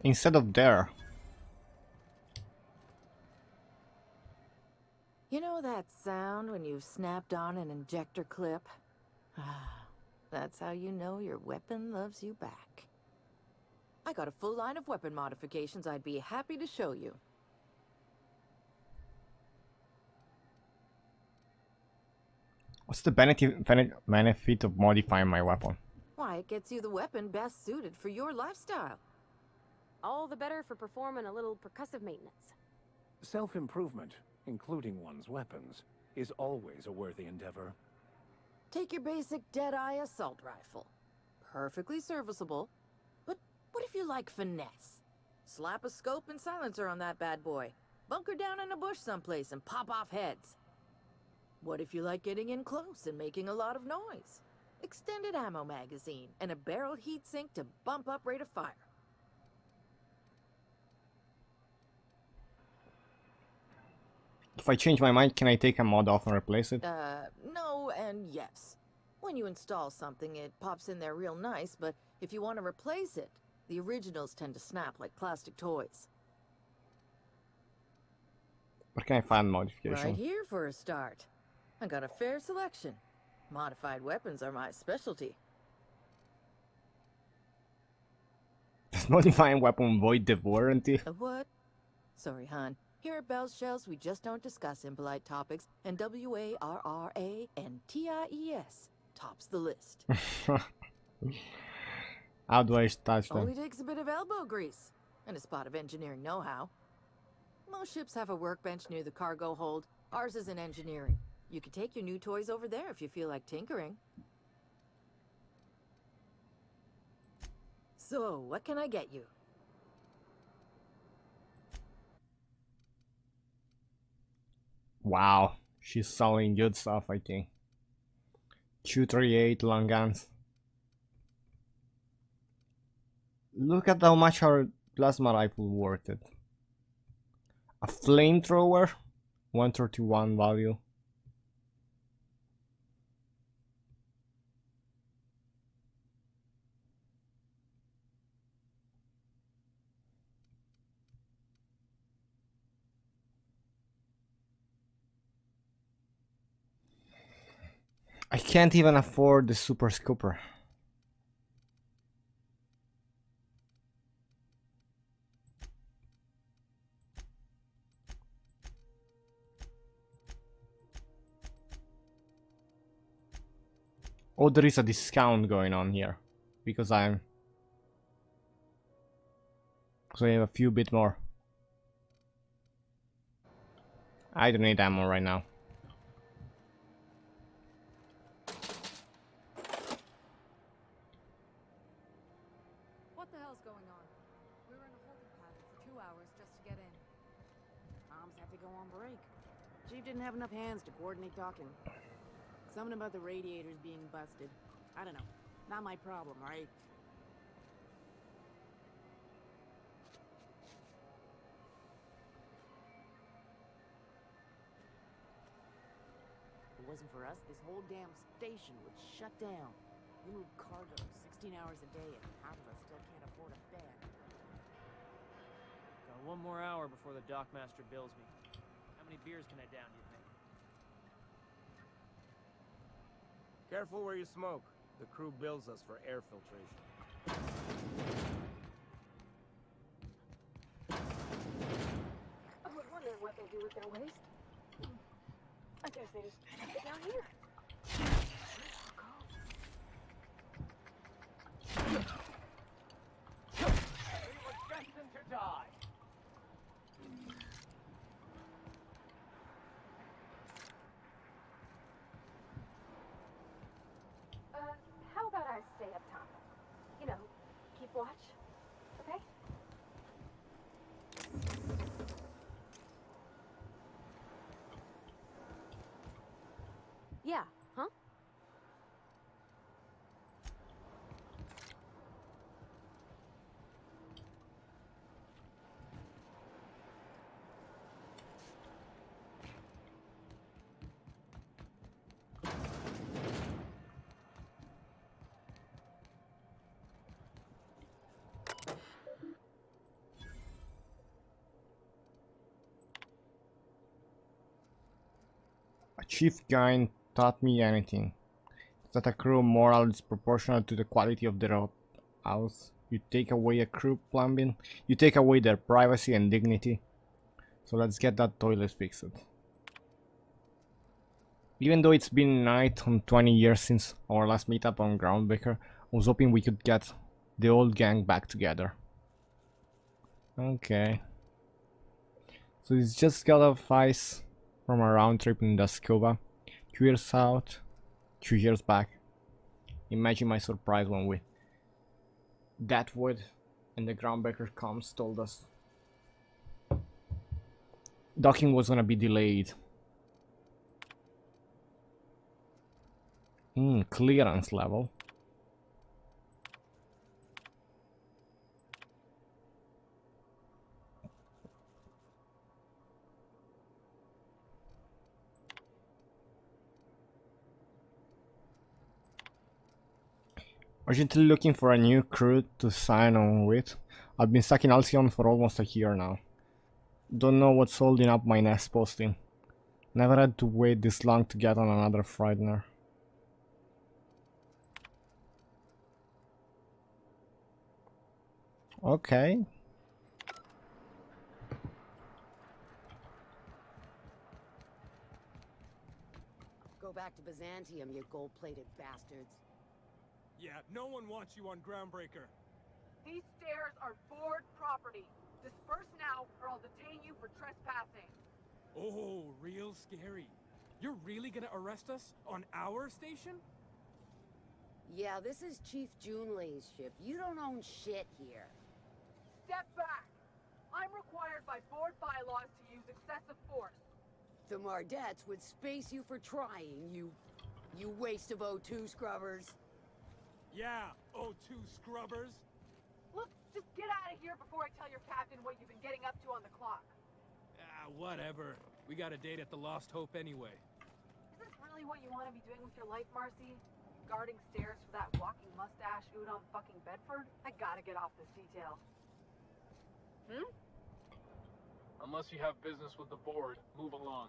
Instead of there. You know that sound when you've snapped on an injector clip? That's how you know your weapon loves you back. I got a full line of weapon modifications I'd be happy to show you. What's the benefit of modifying my weapon? Why, it gets you the weapon best suited for your lifestyle. All the better for performing a little percussive maintenance. Self-improvement, including one's weapons, is always a worthy endeavor. Take your basic Deadeye assault rifle. Perfectly serviceable. But what if you like finesse? Slap a scope and silencer on that bad boy. Bunker down in a bush someplace and pop off heads. What if you like getting in close and making a lot of noise? Extended ammo magazine and a barrel heatsink to bump up rate of fire. If I change my mind, can I take a mod off and replace it? No and yes. When you install something, it pops in there real nice, but if you want to replace it, the originals tend to snap like plastic toys. Where can I find modification? Right here for a start. I got a fair selection. Modified weapons are my specialty. Does modifying weapon void the warranty? A what? Sorry, hon. Here at Bell's Shells, we just don't discuss impolite topics, and WARRANTIES tops the list. How do I touch them? Only takes a bit of elbow grease and a spot of engineering know-how. Most ships have a workbench near the cargo hold. Ours is in engineering. You could take your new toys over there if you feel like tinkering. So, what can I get you? Wow, she's selling good stuff, I think. 238 long guns. Look at how much our plasma rifle worth it. A flamethrower, 131 value. I can't even afford the super scooper. Oh, there is a discount going on here because I have a few bit more. I don't need ammo right now. What the hell's going on? We were in a holding pattern for 2 hours just to get in. Moms had to go on break. Chief didn't have enough hands to coordinate talking. Something about the radiators being busted. I don't know. Not my problem, right? If it wasn't for us, this whole damn station would shut down. We move cargo 16 hours a day and half of us still can't afford a bed. Got one more hour before the dockmaster bills me. How many beers can I down, do you think? Careful where you smoke. The crew bills us for air filtration. I was wondering what they do with their waste. I guess they just dump it down here. Anyone's destined to die. How about I stay up top? You know, keep watch, okay? Yeah, huh? Chief Gain taught me anything. It's that a crew morale is proportional to the quality of their house. You take away a crew plumbing, you take away their privacy and dignity. So let's get that toilet fixed. Even though it's been 20 years since our last meetup on Groundbreaker, I was hoping we could get the old gang back together. Okay. So it's just got a ice from a round trip in Dascova. 2 years out, 2 years back. Imagine my surprise when we... Deathwood and the Groundbreaker comms told us docking was gonna be delayed. Clearance level. Urgently looking for a new crew to sign on with. I've been stuck in Alcyon for almost a year now. Don't know what's holding up my next posting. Never had to wait this long to get on another Frightener. Okay. Go back to Byzantium, you gold-plated bastards. Yeah, no one wants you on Groundbreaker. These stairs are board property. Disperse now, or I'll detain you for trespassing. Oh, real scary. You're really gonna arrest us on our station? Yeah, this is Chief Junlei's ship. You don't own shit here. Step back. I'm required by board bylaws to use excessive force. The Mardettes would space you for trying, you waste of O2 scrubbers. Yeah, O2 scrubbers. Look, just get out of here before I tell your captain what you've been getting up to on the clock. Ah, whatever. We got a date at the Lost Hope anyway. Is this really what you want to be doing with your life, Marcy? Guarding stairs for that walking mustache Udon fucking Bedford? I gotta get off this detail. Unless you have business with the board, move along.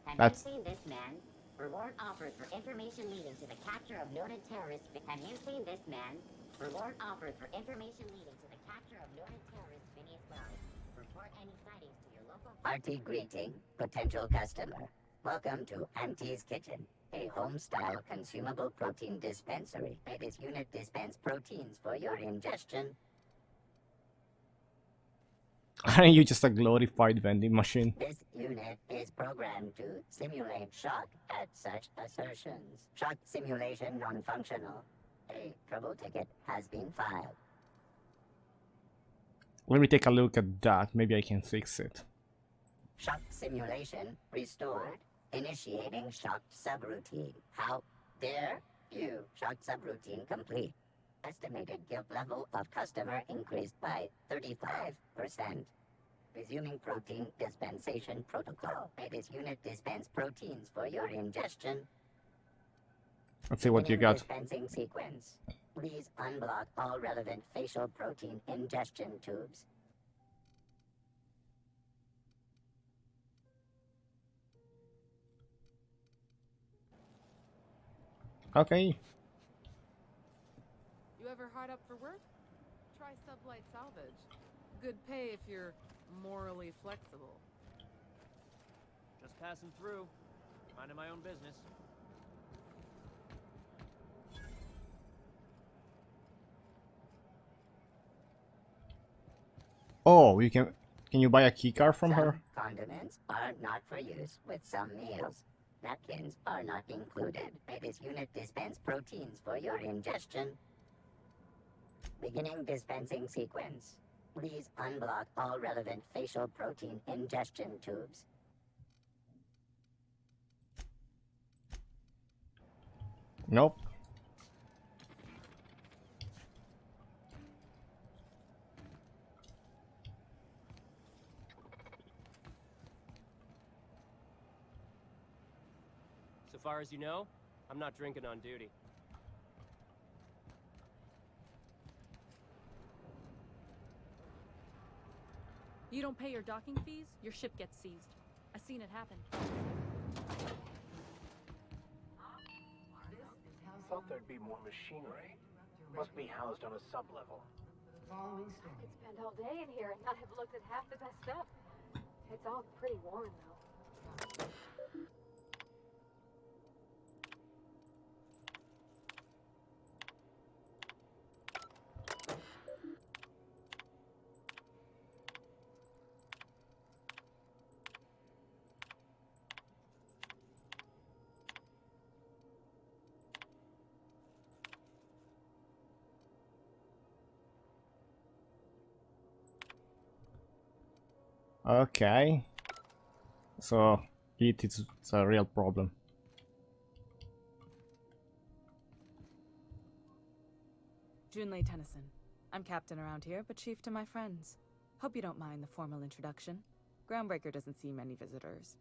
Have you seen this man? Reward offered for information leading to the capture of noted terrorists. Have you seen this man? Reward offered for information leading to the capture of noted terrorist Phineas Wells. Report any sightings to your local... Hearty greeting, potential customer. Welcome to Auntie's Kitchen, a home-style consumable protein dispensary. This unit dispense proteins for your ingestion. Aren't you just a glorified vending machine? This unit is programmed to simulate shock at such assertions. Shock simulation non-functional. A trouble ticket has been filed. Let me take a look at that. Maybe I can fix it. Shock simulation restored. Initiating shock subroutine. How dare you? Shock subroutine complete. Estimated guilt level of customer increased by 35%. Resuming protein dispensation protocol. This unit dispense proteins for your ingestion. Let's see what you got. Dispensing sequence. Please unblock all relevant facial protein ingestion tubes. Okay. You ever hard up for work? Try sublight salvage. Good pay if you're morally flexible. Just passing through. Minding my own business. Oh, you can you buy a keycard from Some her? condiments are not for use with some meals. Napkins are not included. This unit dispense proteins for your ingestion. Beginning dispensing sequence. Please unblock all relevant facial protein ingestion tubes. Nope. So far as you know, I'm not drinking on duty. You don't pay your docking fees, your ship gets seized. I've seen it happen. Thought there'd be more machinery. Must be housed on a sublevel. I could spend all day in here and not have looked at half the best stuff. It's all pretty worn, though. Okay. So it's a real problem. Junlei Tennyson. I'm captain around here, but chief to my friends. Hope you don't mind the formal introduction. Groundbreaker doesn't see many visitors.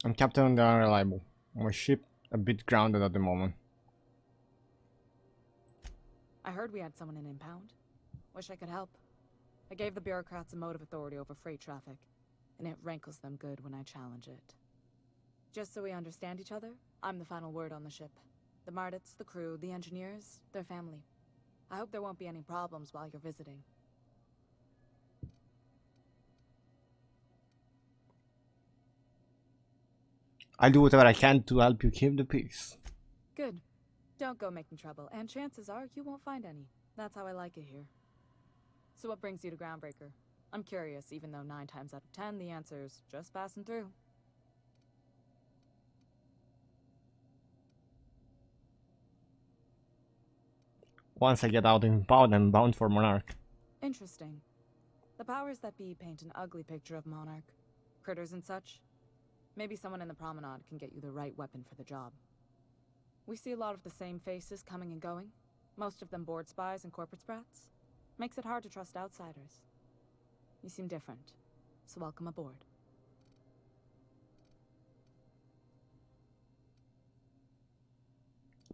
I'm captain the Unreliable. My ship a bit grounded at the moment. I heard we had someone in impound. Wish I could help. I gave the bureaucrats a motive authority over freight traffic, and it rankles them good when I challenge it. Just so we understand each other, I'm the final word on the ship. The Mardits, the crew, the engineers, their family. I hope there won't be any problems while you're visiting. I'll do whatever I can to help you keep the peace. Good. Don't go making trouble, and chances are you won't find any. That's how I like it here. So what brings you to Groundbreaker? I'm curious, even though 9 times out of 10 the answer's just passing through. Once I get out in power, I'm bound for Monarch. Interesting. The powers that be paint an ugly picture of Monarch. Critters and such. Maybe someone in the promenade can get you the right weapon for the job. We see a lot of the same faces coming and going. Most of them board spies and corporate sprats. Makes it hard to trust outsiders. You seem different, so welcome aboard.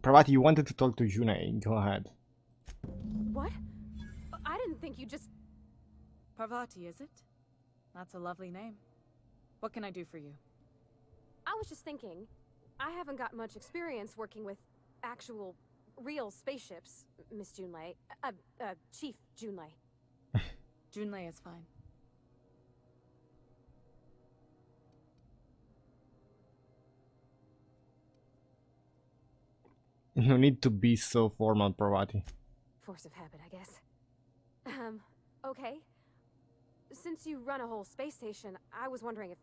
Pravati, you wanted to talk to Junei. Go ahead. What? I didn't think you just... Parvati, is it? That's a lovely name. What can I do for you? I was just thinking, I haven't got much experience working with actual, real spaceships, Miss Junlei. Chief Junlei. Junlei is fine. No need to be so formal, Pravati. Force of habit, I guess. Okay. Since you run a whole space station, I was wondering if...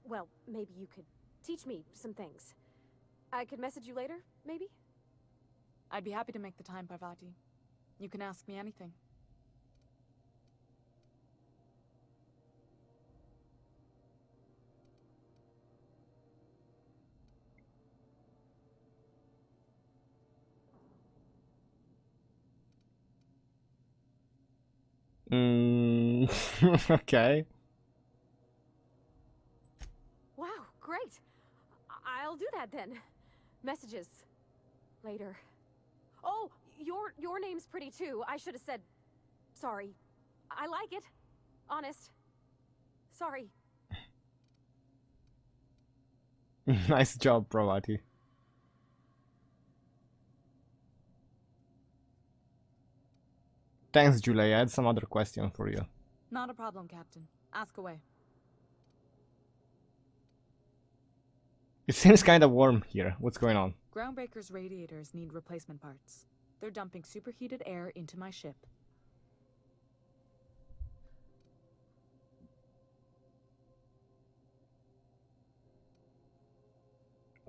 Well, maybe you could teach me some things. I could message you later, maybe? I'd be happy to make the time, Parvati. You can ask me anything. Okay. Wow, great. I'll do that then. Messages. Later. Oh, your name's pretty too. I should have said... Sorry. I like it. Honest. Sorry. Nice job, Pravati. Thanks, Julia. I had some other question for you. Not a problem, Captain. Ask away. It seems kind of warm here. What's going on? Groundbreaker's radiators need replacement parts. They're dumping superheated air into my ship.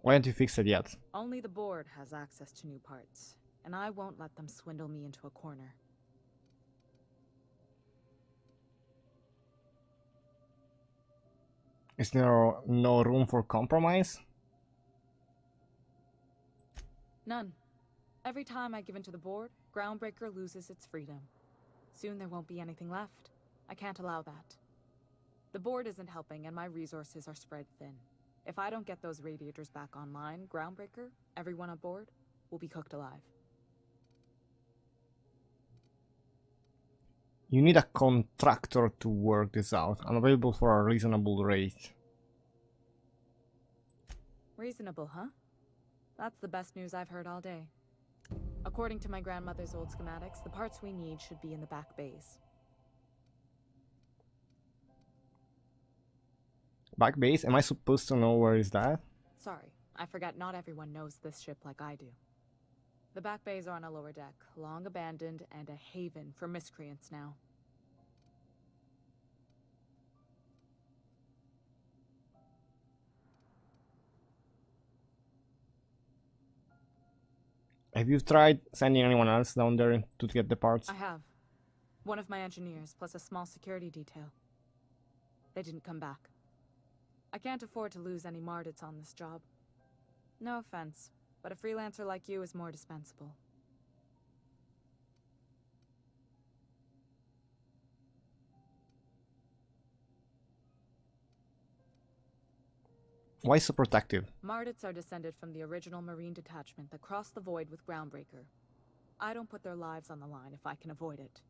Why don't you fix it yet? Only the board has access to new parts, and I won't let them swindle me into a corner. Is there no room for compromise? None. Every time I give in to the board, Groundbreaker loses its freedom. Soon there won't be anything left. I can't allow that. The board isn't helping and my resources are spread thin. If I don't get those radiators back online, Groundbreaker, everyone aboard, will be cooked alive. You need a contractor to work this out. I'm available for a reasonable rate. Reasonable, huh? That's the best news I've heard all day. According to my grandmother's old schematics, the parts we need should be in the back bays. Back base? Am I supposed to know where is that? Sorry, I forget not everyone knows this ship like I do. The back bays are on a lower deck, long abandoned and a haven for miscreants now. Have you tried sending anyone else down there to get the parts? I have. One of my engineers, plus a small security detail. They didn't come back. I can't afford to lose any Mardits on this job. No offense, but a freelancer like you is more dispensable. Why so protective? Mardits are descended from the original Marine detachment that crossed the void with Groundbreaker. I don't put their lives on the line if I can avoid it.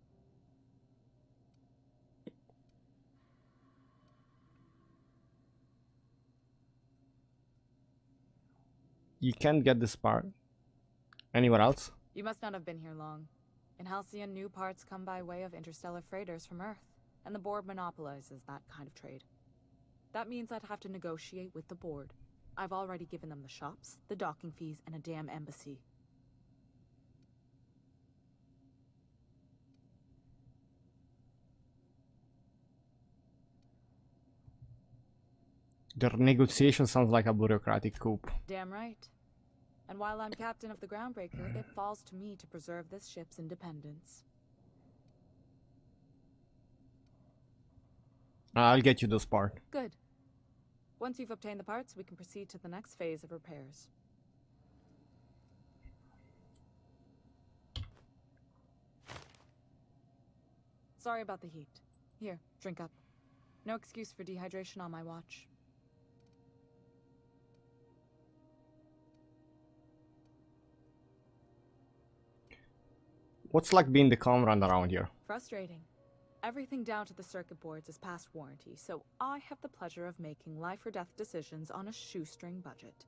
You can't get this part anywhere else? You must not have been here long. In Halcyon, new parts come by way of interstellar freighters from Earth, and the board monopolizes that kind of trade. That means I'd have to negotiate with the board. I've already given them the shops, the docking fees, and a damn embassy. The negotiation sounds like a bureaucratic coup. Damn right. And while I'm captain of the Groundbreaker, it falls to me to preserve this ship's independence. I'll get you this part. Good. Once you've obtained the parts, we can proceed to the next phase of repairs. Sorry about the heat. Here, drink up. No excuse for dehydration on my watch. What's like being the comrade around here? Frustrating. Everything down to the circuit boards is past warranty, so I have the pleasure of making life or death decisions on a shoestring budget.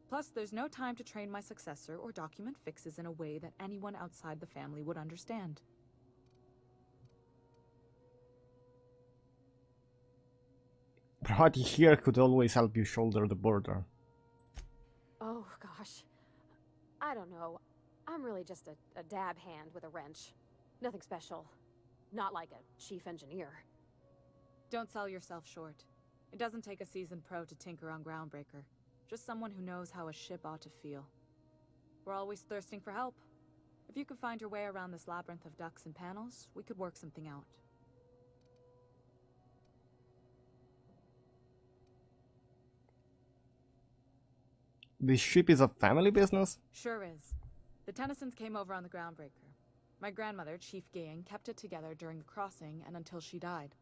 Plus, there's no time to train my successor or document fixes in a way that anyone outside the family would understand. But here could always help you shoulder the border. Oh, gosh. I don't know. I'm really just a dab hand with a wrench. Nothing special. Not like a chief engineer. Don't sell yourself short. It doesn't take a seasoned pro to tinker on Groundbreaker. Just someone who knows how a ship ought to feel. We're always thirsting for help. If you could find your way around this labyrinth of ducts and panels, we could work something out. This ship is a family business? Sure is. The Tennysons came over on the Groundbreaker. My grandmother, Chief Gayan, kept it together during the crossing and until she died.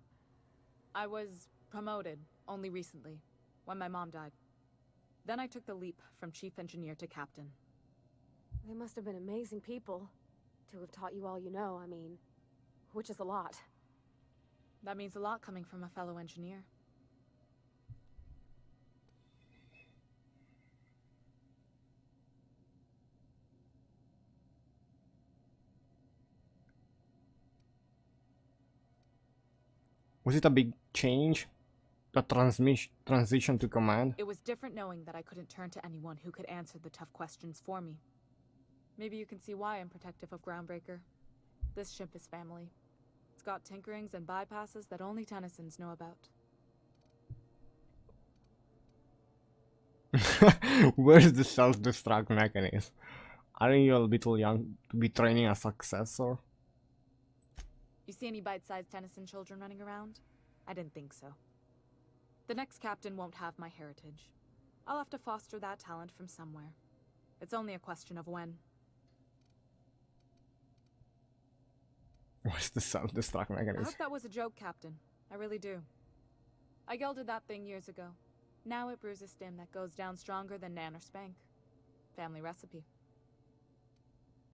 I was promoted only recently, when my mom died. Then I took the leap from chief engineer to captain. They must have been amazing people to have taught you all you know, I mean, which is a lot. That means a lot coming from a fellow engineer. Was it a big change? The transition to command? It was different knowing that I couldn't turn to anyone who could answer the tough questions for me. Maybe you can see why I'm protective of Groundbreaker. This ship is family. It's got tinkerings and bypasses that only Tennysons know about. Where's the self-destruct mechanism? Aren't you a little young to be training a successor? You see any bite-sized Tennyson children running around? I didn't think so. The next captain won't have my heritage. I'll have to foster that talent from somewhere. It's only a question of when. What's the self-destruct I mechanism? hope that was a joke, Captain. I really do. I gelded that thing years ago. Now it brews a stem that goes down stronger than Nan or Spank. Family recipe.